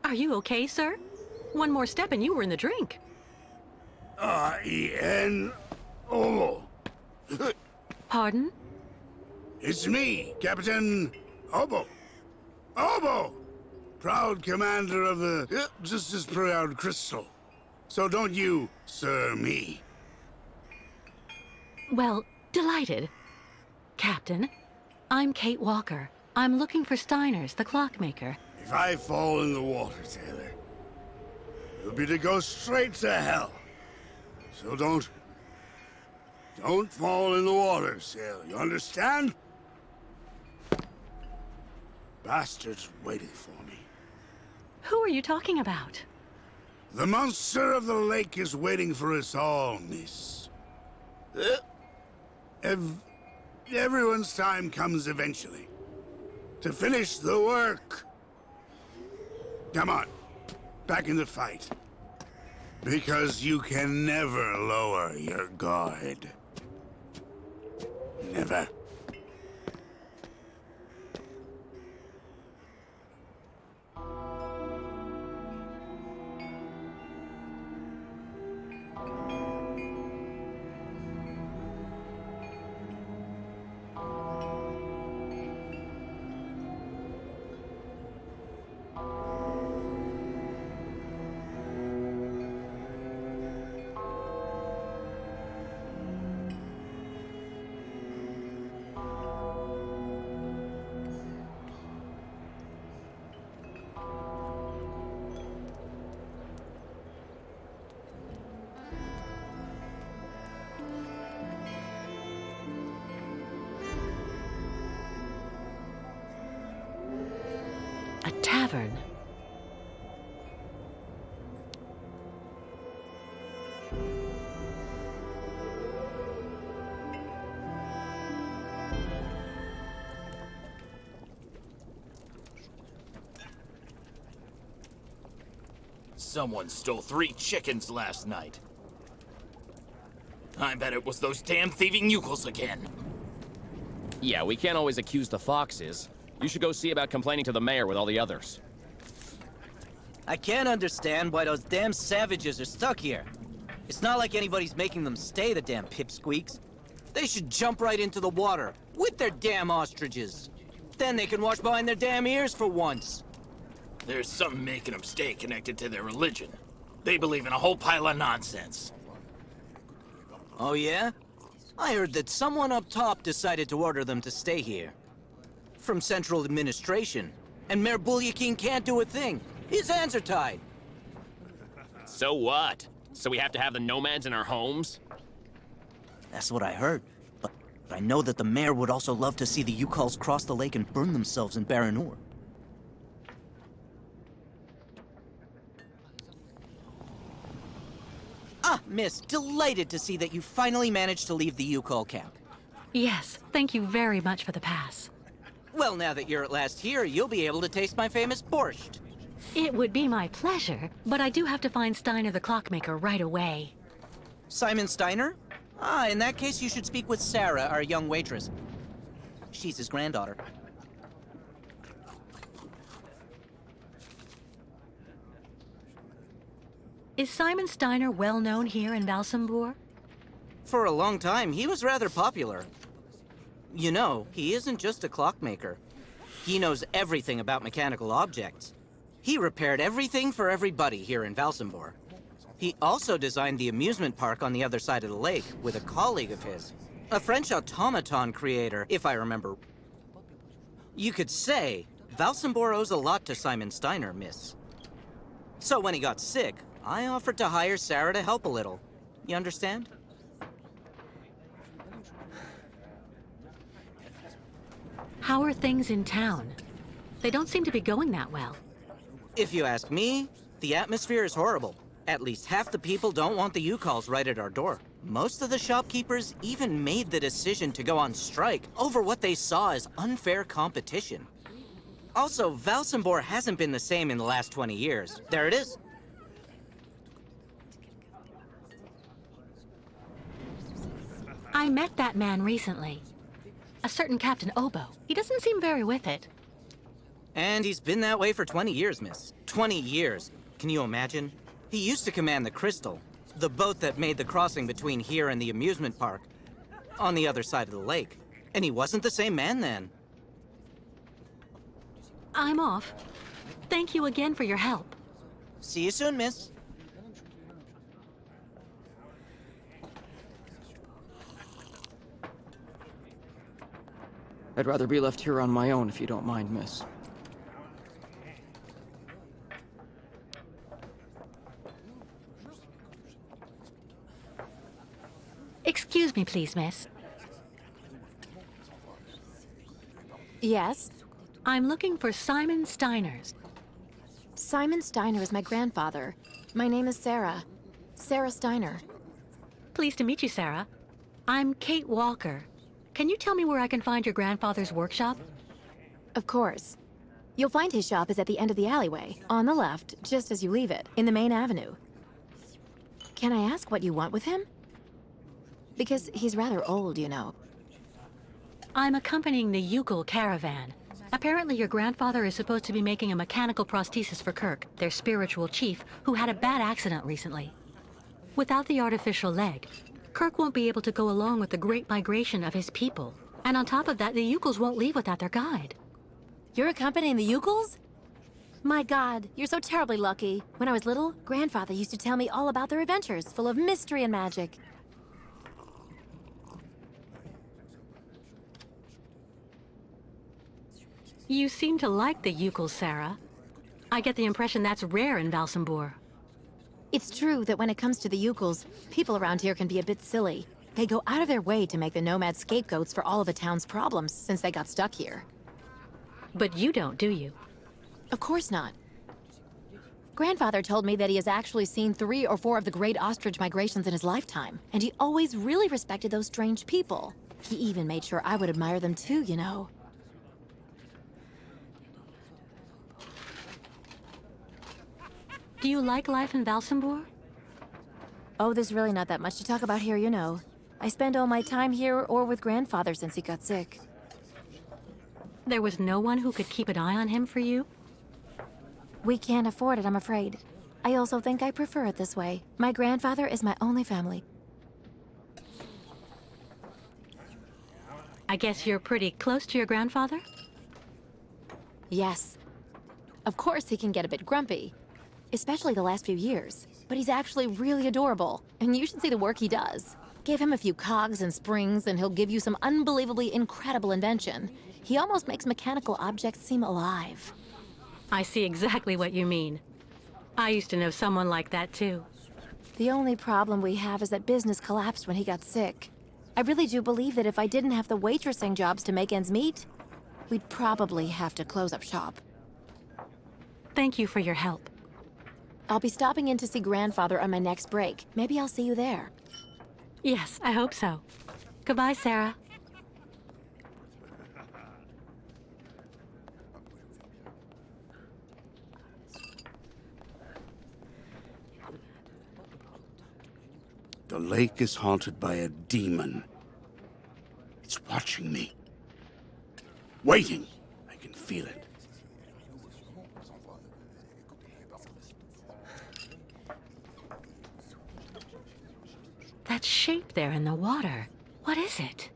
Are you okay, sir? One more step and you were in the drink. R-E-N-O. Pardon? It's me, Captain Obo. Obo! Proud commander of the just as proud Crystal. So don't you, sir, me. Well, delighted. Captain, I'm Kate Walker. I'm looking for Steiners, the clockmaker. If I fall in the water, Taylor, it'll be to go straight to hell. So don't fall in the water, Sailor. You understand? Bastard's waiting for me. Who are you talking about? The monster of the lake is waiting for us all, miss. Everyone's time comes eventually. To finish the work. Come on, back in the fight. Because you can never lower your guard. Never. A tavern. Someone stole 3 chickens last night. I bet it was those damn thieving Yukos again. Yeah, we can't always accuse the foxes. You should go see about complaining to the mayor with all the others. I can't understand why those damn savages are stuck here. It's not like anybody's making them stay, the damn pipsqueaks. They should jump right into the water, with their damn ostriches. Then they can wash behind their damn ears for once. There's something making them stay connected to their religion. They believe in a whole pile of nonsense. Oh yeah? I heard that someone up top decided to order them to stay here. From Central Administration. And Mayor Bulyakin can't do a thing. His hands are tied. So what? So we have to have the nomads in our homes? That's what I heard. But I know that the mayor would also love to see the Yukals cross the lake and burn themselves in Baranur. Ah, miss, delighted to see that you finally managed to leave the Yukol camp. Yes, thank you very much for the pass. Well, now that you're at last here, you'll be able to taste my famous borscht. It would be my pleasure, but I do have to find Steiner the clockmaker right away. Simon Steiner? Ah, in that case, you should speak with Sarah, our young waitress. She's his granddaughter. Is Simon Steiner well known here in Valsambur? For a long time, he was rather popular. You know, he isn't just a clockmaker. He knows everything about mechanical objects. He repaired everything for everybody here in Valsambur. He also designed the amusement park on the other side of the lake with a colleague of his. A French automaton creator, if I remember. You could say Valsambur owes a lot to Simon Steiner, miss. So when he got sick, I offered to hire Sarah to help a little. You understand? How are things in town? They don't seem to be going that well. If you ask me, the atmosphere is horrible. At least half the people don't want the Yukals right at our door. Most of the shopkeepers even made the decision to go on strike over what they saw as unfair competition. Also, Valsambur hasn't been the same in the last 20 years. There it is. I met that man recently. A certain Captain Obo. He doesn't seem very with it. And he's been that way for 20 years, miss. 20 years. Can you imagine? He used to command the Crystal, the boat that made the crossing between here and the amusement park, on the other side of the lake. And he wasn't the same man then. I'm off. Thank you again for your help. See you soon, miss. I'd rather be left here on my own if you don't mind, miss. Excuse me, please, miss. Yes? I'm looking for Simon Steiners. Simon Steiner is my grandfather. My name is Sarah. Sarah Steiner. Pleased to meet you, Sarah. I'm Kate Walker. Can you tell me where I can find your grandfather's workshop? Of course. You'll find his shop is at the end of the alleyway, on the left, just as you leave it, in the main avenue. Can I ask what you want with him? Because he's rather old, you know. I'm accompanying the Yukul caravan. Apparently your grandfather is supposed to be making a mechanical prosthesis for Kirk, their spiritual chief, who had a bad accident recently. Without the artificial leg, Kirk won't be able to go along with the great migration of his people. And on top of that, the Yukuls won't leave without their guide. You're accompanying the Yukuls? My God, you're so terribly lucky. When I was little, Grandfather used to tell me all about their adventures, full of mystery and magic. You seem to like the Yukuls, Sarah. I get the impression that's rare in Valsambor. It's true that when it comes to the Yukuls, people around here can be a bit silly. They go out of their way to make the nomads scapegoats for all of the town's problems since they got stuck here. But you don't, do you? Of course not. Grandfather told me that he has actually seen 3 or 4 of the great ostrich migrations in his lifetime, and he always really respected those strange people. He even made sure I would admire them too, you know. Do you like life in Valsambor? Oh, there's really not that much to talk about here, you know. I spend all my time here or with Grandfather since he got sick. There was no one who could keep an eye on him for you? We can't afford it, I'm afraid. I also think I prefer it this way. My grandfather is my only family. I guess you're pretty close to your grandfather? Yes. Of course he can get a bit grumpy. Especially the last few years. But he's actually really adorable, and you should see the work he does. Give him a few cogs and springs, and he'll give you some unbelievably incredible invention. He almost makes mechanical objects seem alive. I see exactly what you mean. I used to know someone like that, too. The only problem we have is that business collapsed when he got sick. I really do believe that if I didn't have the waitressing jobs to make ends meet, we'd probably have to close up shop. Thank you for your help. I'll be stopping in to see Grandfather on my next break. Maybe I'll see you there. Yes, I hope so. Goodbye, Sarah. The lake is haunted by a demon. It's watching me. Waiting. I can feel it. That shape there in the water. What is it?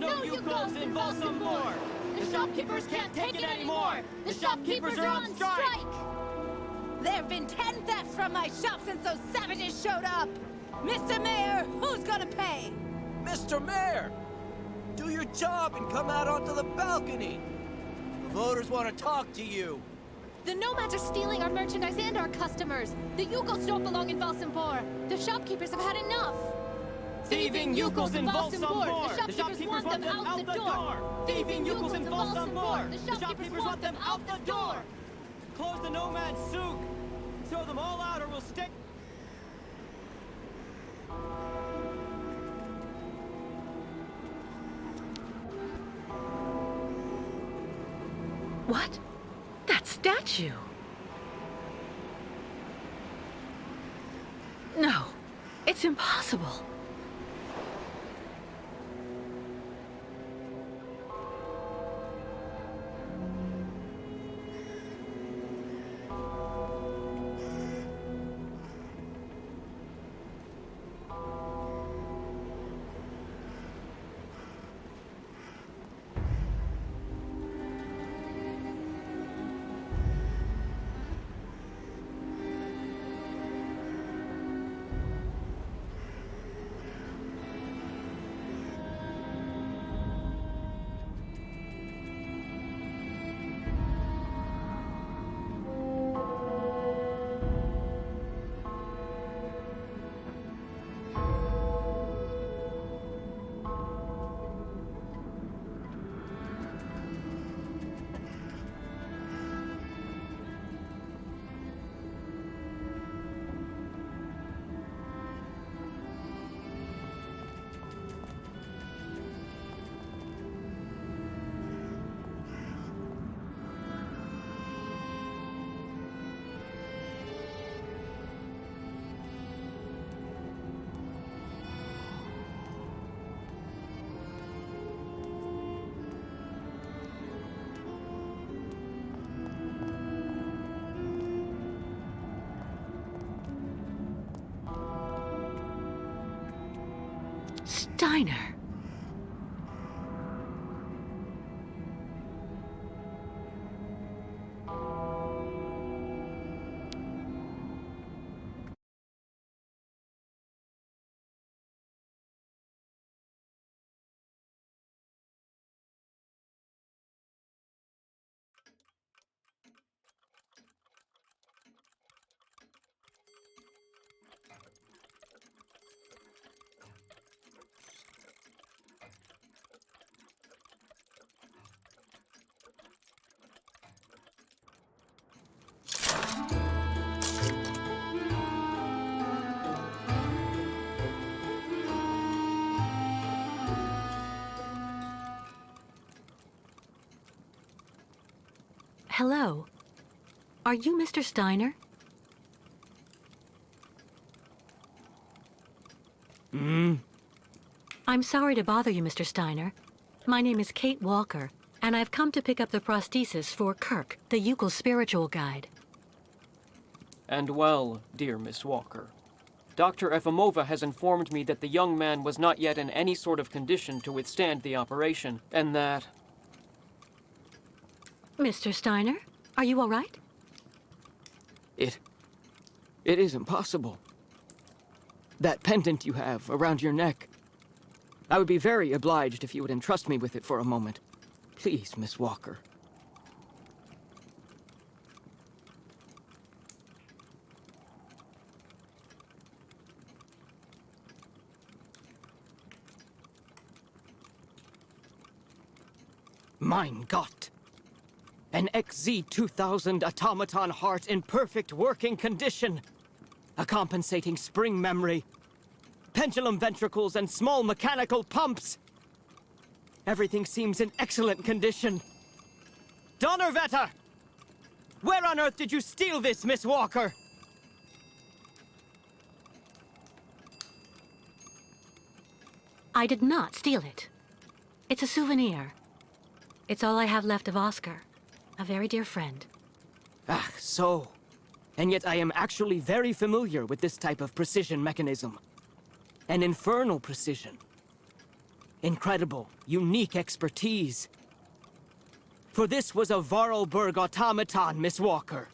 No Yukos in Balsamore! The shopkeepers can't take it anymore! The shopkeepers are on strike! There have been 10 thefts from my shop since those savages showed up! Mr. Mayor, who's gonna pay? Mr. Mayor! Do your job and come out onto the balcony! The voters want to talk to you! The nomads are stealing our merchandise and our customers. The Yukos don't belong in Balsamore. The shopkeepers have had enough. Thieving Yukos in Balsamore! The shopkeepers want them out the door. Thieving Yukos in Balsamore! The shopkeepers want them out the door! Close the nomad souk! Throw them all out or we'll stick... What? That statue? No, it's impossible. Steiner. Hello. Are you Mr. Steiner? I'm sorry to bother you, Mr. Steiner. My name is Kate Walker, and I've come to pick up the prosthesis for Kirk, the Yukos spiritual guide. And well, dear Miss Walker, Dr. Efimova has informed me that the young man was not yet in any sort of condition to withstand the operation, and that... Mr. Steiner, are you all right? It is impossible. That pendant you have around your neck. I would be very obliged if you would entrust me with it for a moment. Please, Miss Walker. Mein Gott! An XZ-2000 automaton heart in perfect working condition. A compensating spring memory. Pendulum ventricles and small mechanical pumps. Everything seems in excellent condition. Donnerwetter! Where on earth did you steal this, Miss Walker? I did not steal it. It's a souvenir. It's all I have left of Oscar, a very dear friend. Ah, so. And yet I am actually very familiar with this type of precision mechanism. An infernal precision. incredible, unique expertise. For this was a Vorarlberg automaton, Miss Walker.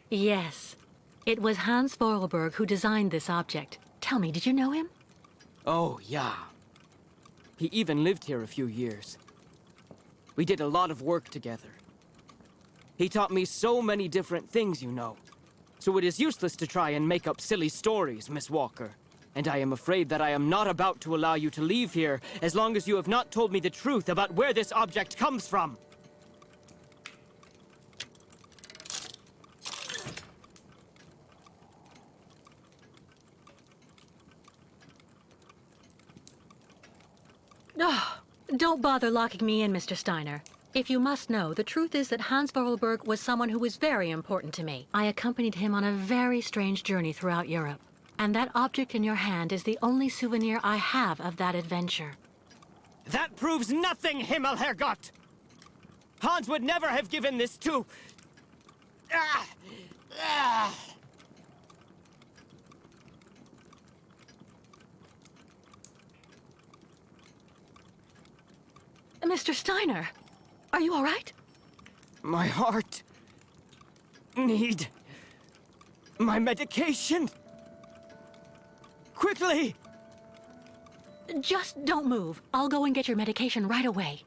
Yes. It was Hans Vorarlberg who designed this object. Tell me, did you know him? Oh, yeah. He even lived here a few years. We did a lot of work together. He taught me so many different things, you know. So it is useless to try and make up silly stories, Miss Walker. And I am afraid that I am not about to allow you to leave here as long as you have not told me the truth about where this object comes from. Oh, don't bother locking me in, Mr. Steiner. If you must know, the truth is that Hans Vorarlberg was someone who was very important to me. I accompanied him on a very strange journey throughout Europe. And that object in your hand is the only souvenir I have of that adventure. That proves nothing, Himmelherrgott! Hans would never have given this to... Mr. Steiner, are you all right? My heart... need... my medication! Quickly! Just don't move. I'll go and get your medication right away.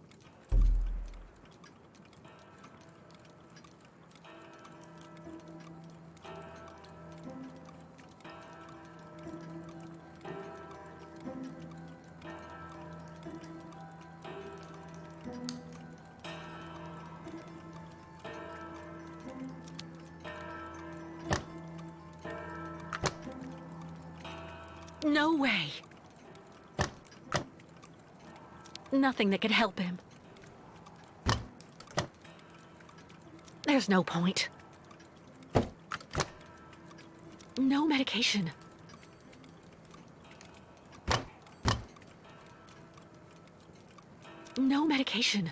No way. Nothing that could help him. There's no point. No medication. No medication.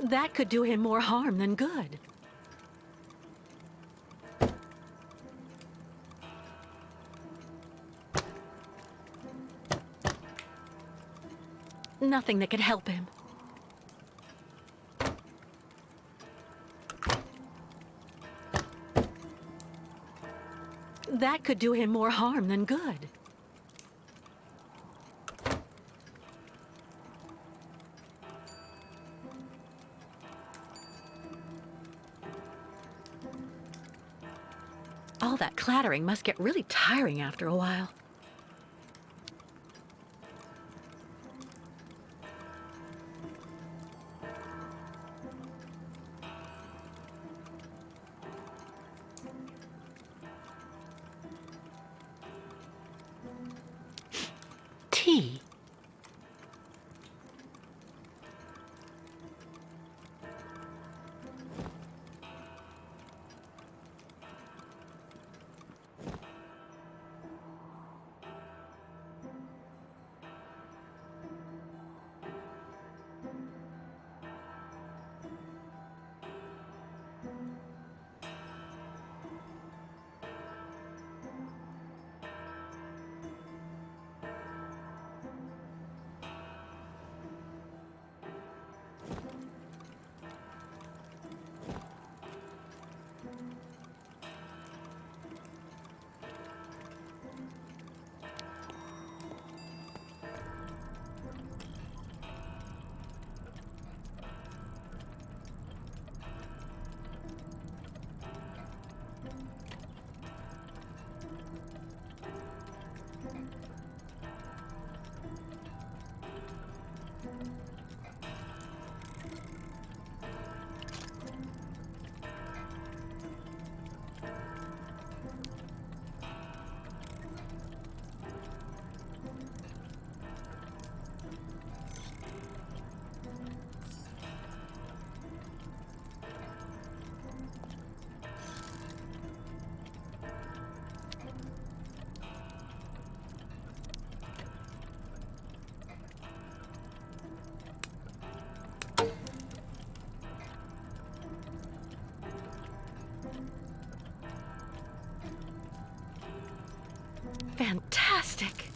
That could do him more harm than good. Nothing that could help him. That could do him more harm than good. All that clattering must get really tiring after a while. Tea. Fantastic.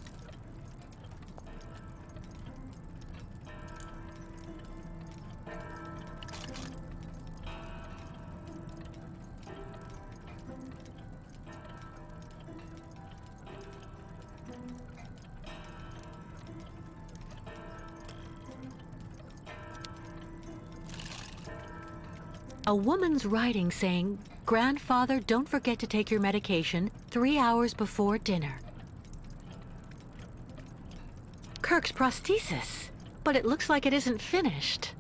A woman's writing saying, "Grandfather, don't forget to take your medication 3 hours before dinner." Kirk's prosthesis, but it looks like it isn't finished.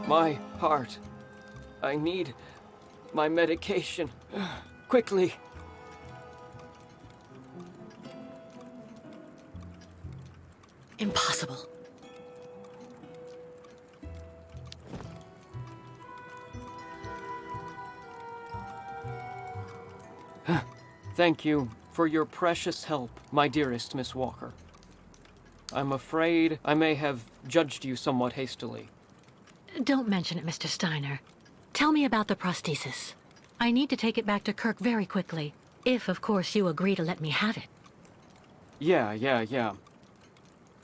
My heart. I need my medication. Quickly. Impossible. Thank you for your precious help, my dearest Miss Walker. I'm afraid I may have judged you somewhat hastily. Don't mention it, Mr. Steiner. Tell me about the prosthesis. I need to take it back to Kirk very quickly. If, of course, you agree to let me have it. Yeah.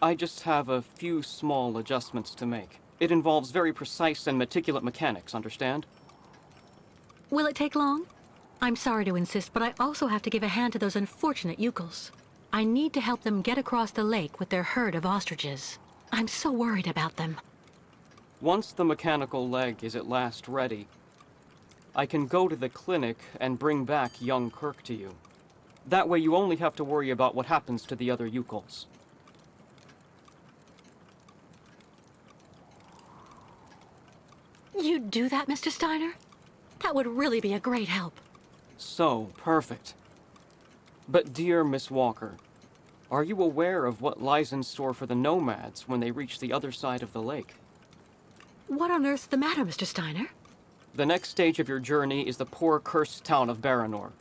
I just have a few small adjustments to make. It involves very precise and meticulous mechanics, understand? Will it take long? I'm sorry to insist, but I also have to give a hand to those unfortunate Yukels. I need to help them get across the lake with their herd of ostriches. I'm so worried about them. Once the mechanical leg is at last ready, I can go to the clinic and bring back young Kirk to you. That way you only have to worry about what happens to the other Yukels. You'd do that, Mr. Steiner? That would really be a great help. So, perfect. But dear Miss Walker, are you aware of what lies in store for the nomads when they reach the other side of the lake? What on earth's the matter, Mr. Steiner? The next stage of your journey is the poor, cursed town of Baranor.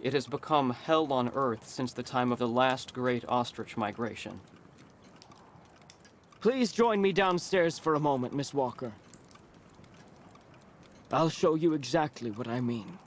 It has become hell on earth since the time of the last great ostrich migration. Please join me downstairs for a moment, Miss Walker. I'll show you exactly what I mean.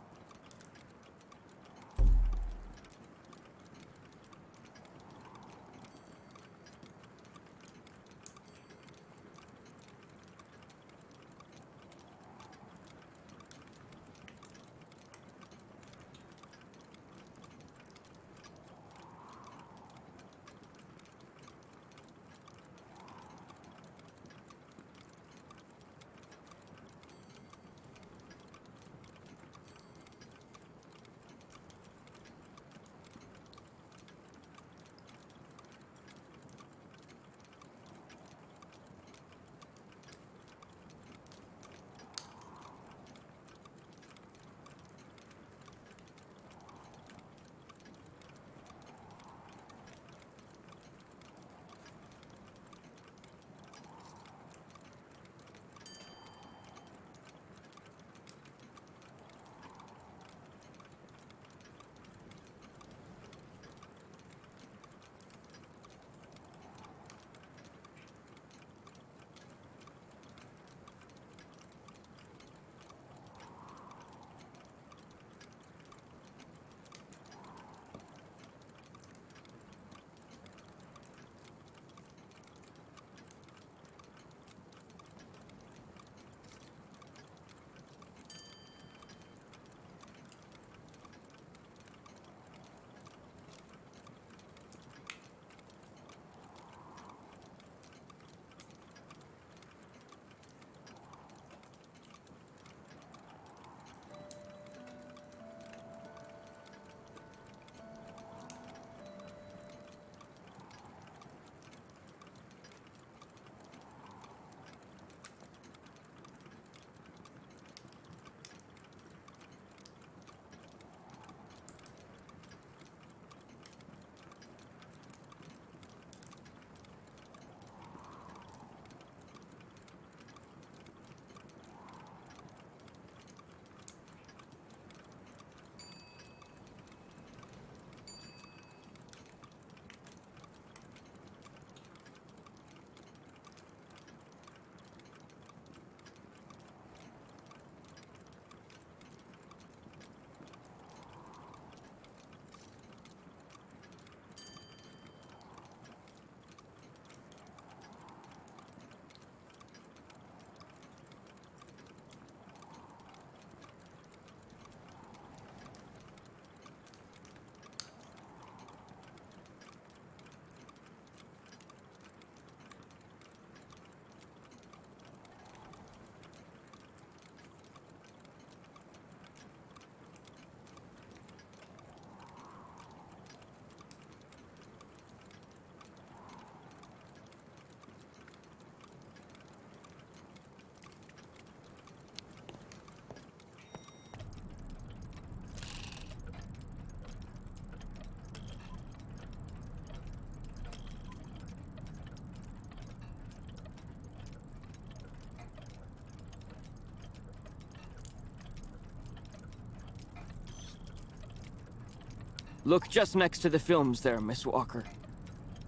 Look just next to the films there, Miss Walker.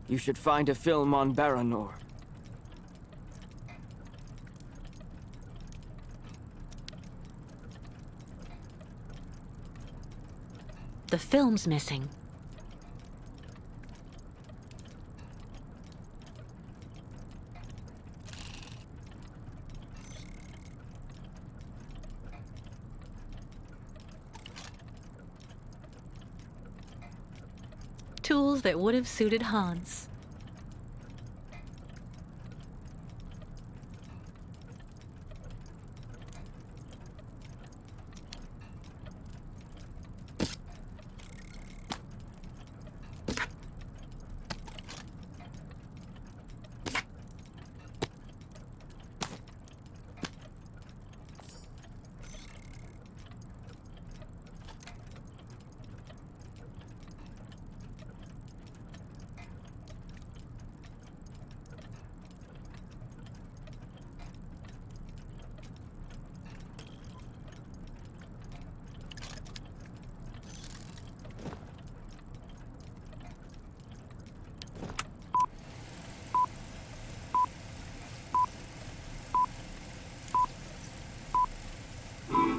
You should find a film on Baranor. The film's missing. Tools that would have suited Hans.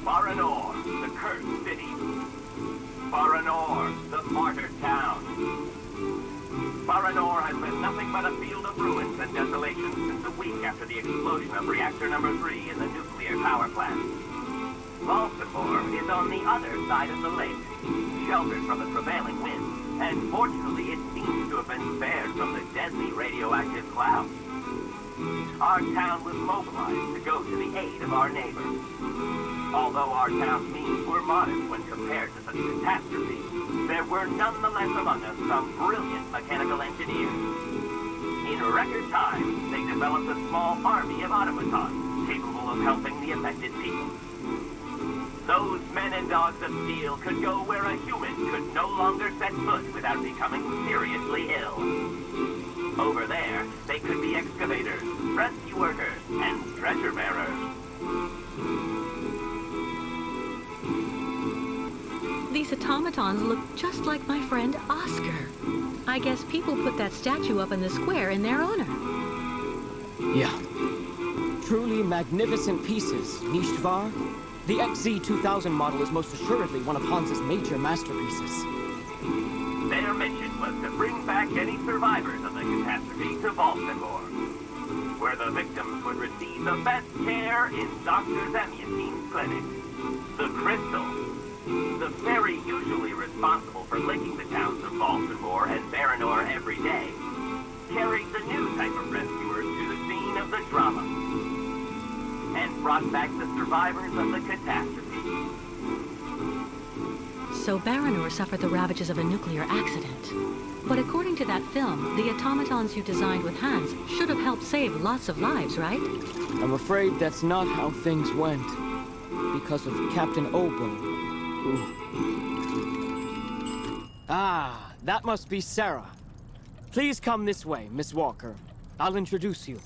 Baranor, the cursed city. Baranor, the martyred town. Baranor has been nothing but a field of ruins and desolation since a week after the explosion of reactor number 3 in the nuclear power plant. Baltimore is on the other side of the lake, sheltered from the prevailing wind, and fortunately it seems to have been spared from the deadly radioactive clouds. Our town was mobilized to go to the aid of our neighbors. Although our town's means were modest when compared to such a catastrophe, there were nonetheless among us some brilliant mechanical engineers. In record time, they developed a small army of automatons capable of helping the affected people. Those men and dogs of steel could go where a human could no longer set foot without becoming seriously ill. Over there, they could be excavators, rescue workers, and treasure bearers. These automatons look just like my friend Oscar. I guess people put that statue up in the square in their honor. Yeah. Truly magnificent pieces, Nishtvar. The XZ2000 model is most assuredly one of Hans's major masterpieces. Their mission was to bring back any survivors of the catastrophe to Baltimore, where the victims would receive the best care in Dr. Zemiatine's clinic. The Crystal, the fairy usually responsible for linking the towns of Baltimore and Baranor every day, carried the new type of rescuers to the scene of the drama, and brought back the survivors of the catastrophe. So Baranor suffered the ravages of a nuclear accident. But according to that film, the automatons you designed with Hans should have helped save lots of lives, right? I'm afraid that's not how things went. Because of Captain Obo. Ah, that must be Sarah. Please come this way, Miss Walker. I'll introduce you.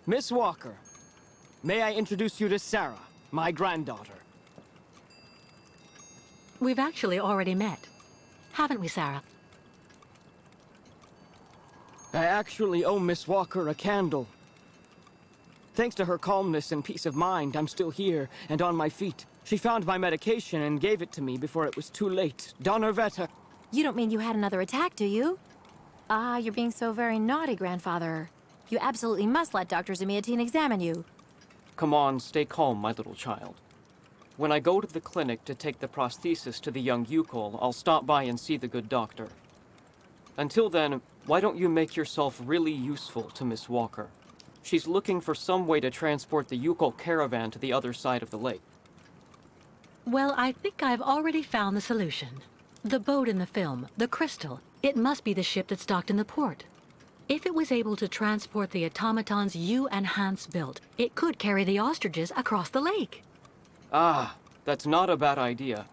Miss Walker, may I introduce you to Sarah, my granddaughter? We've actually already met. Haven't we, Sarah? I actually owe Miss Walker a candle. Thanks to her calmness and peace of mind, I'm still here and on my feet. She found my medication and gave it to me before it was too late. Donnerwetter. You don't mean you had another attack, do you? Ah, you're being so very naughty, Grandfather. You absolutely must let Dr. Zemiatine examine you. Come on, stay calm, my little child. When I go to the clinic to take the prosthesis to the young Yukol, I'll stop by and see the good doctor. Until then, why don't you make yourself really useful to Miss Walker? She's looking for some way to transport the Yukol caravan to the other side of the lake. Well, I think I've already found the solution. The boat in the film, the Crystal, it must be the ship that's docked in the port. If it was able to transport the automatons you and Hans built, it could carry the ostriches across the lake. Ah, that's not a bad idea.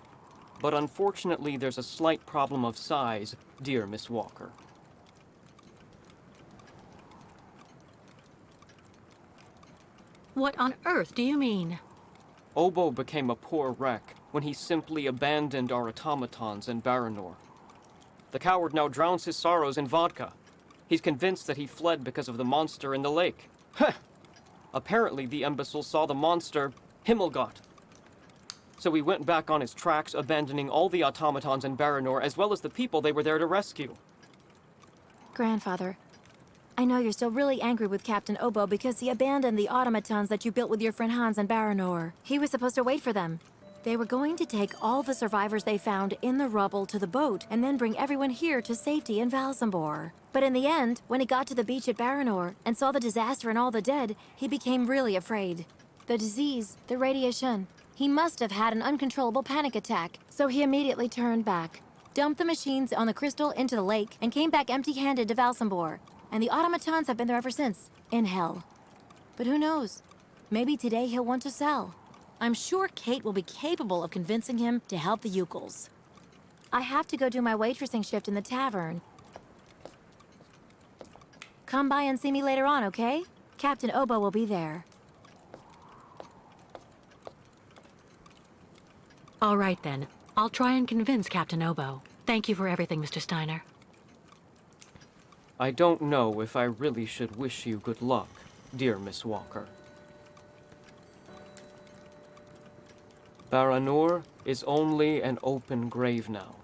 But unfortunately, there's a slight problem of size, dear Miss Walker. What on earth do you mean? Obo became a poor wreck when he simply abandoned our automatons in Baranor. The coward now drowns his sorrows in vodka. He's convinced that he fled because of the monster in the lake. Heh! Apparently, the imbecile saw the monster, Himmelgott. So he went back on his tracks, abandoning all the automatons in Baranor, as well as the people they were there to rescue. Grandfather, I know you're still really angry with Captain Obo because he abandoned the automatons that you built with your friend Hans in Baranor. He was supposed to wait for them. They were going to take all the survivors they found in the rubble to the boat and then bring everyone here to safety in Valsambor. But in the end, when he got to the beach at Baranor and saw the disaster and all the dead, he became really afraid. The disease, the radiation. He must have had an uncontrollable panic attack, so he immediately turned back, dumped the machines on the crystal into the lake, and came back empty-handed to Valsambor. And the automatons have been there ever since, in hell. But who knows? Maybe today he'll want to sell. I'm sure Kate will be capable of convincing him to help the Yukels. I have to go do my waitressing shift in the tavern. Come by and see me later on, okay? Captain Obo will be there. All right then. I'll try and convince Captain Obo. Thank you for everything, Mr. Steiner. I don't know if I really should wish you good luck, dear Miss Walker. Baranor is only an open grave now.